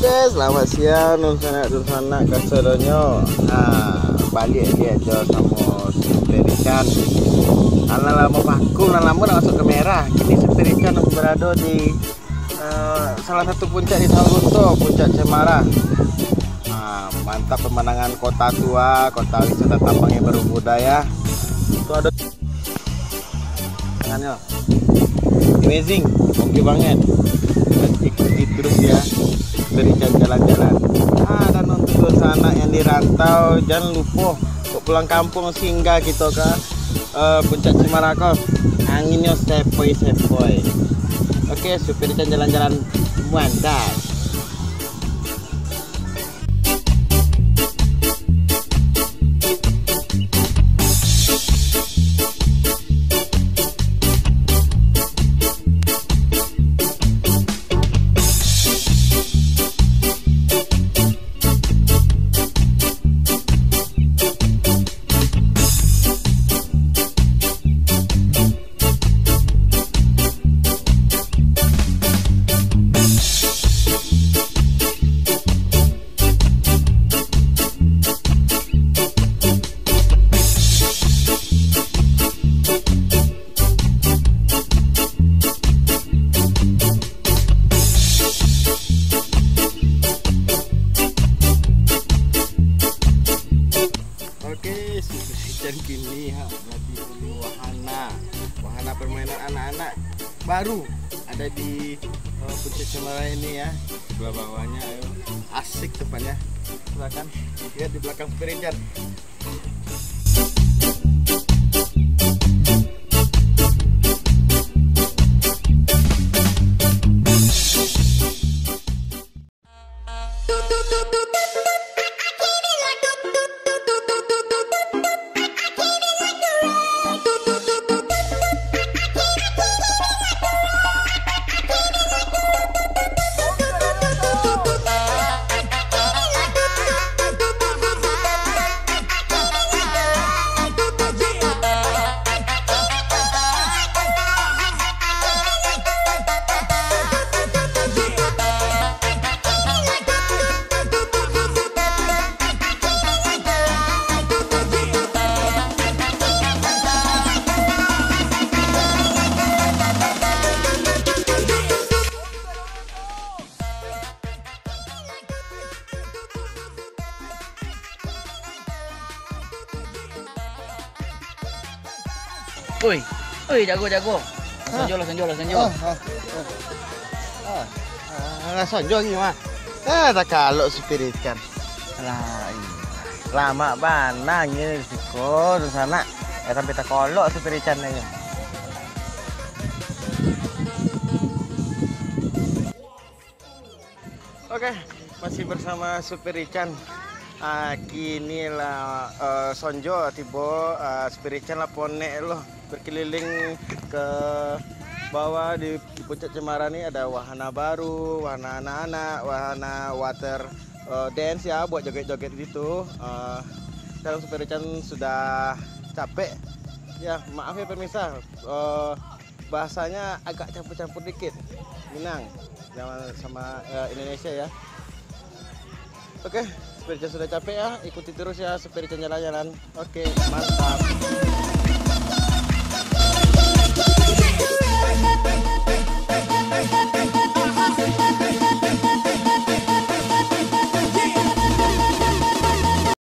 Oke, selamat siang Nusana Kasodonyo. Nah, balik dia aja sama supir ikan. Karena lama vakum, lama nak masuk kamera. Kini supir ikan berada di salah satu puncak di Sawalunto, Puncak Cemara. Nah, mantap pemandangan kota tua, kota wisata tambang yang berbudaya. Itu ada tangannya. Amazing, oke banget. Ikuti terus ya, berikan jalan-jalan. Dan untuk sana yang dirantau, jangan lupa untuk pulang kampung singgah kita ke Puncak Cemara kau. Anginnya sepoi-sepoi. Oke, supir ikan jalan-jalan mantap. Dan kini lagi beli wahana permainan anak-anak baru ada di Puncak Cemara ini ya. Sebelah bawahnya ayo, asik tempatnya. Silakan lihat di belakang supir ikan. Oi, jago. Sonjo. Sonjo gimana? Tak kalau supir ikan. Lama banang ini siko di sana. Sampai tak kolok supir ikan aja. Oke, masih bersama supir ikan. Kini lah Sonjo tiba supir ikan lah ponek loh berkeliling ke bawah di Puncak Cemara nih. Ada wahana baru, wahana anak-anak, wahana water dance ya buat joget-joget gitu. Sekarang supir ikan sudah capek ya, maaf ya pemirsa, bahasanya agak campur-campur dikit Minang sama Indonesia ya. Oke, supir ikan sudah capek ya, ikuti terus ya supir ikan jalan-jalan. Oke, mantap.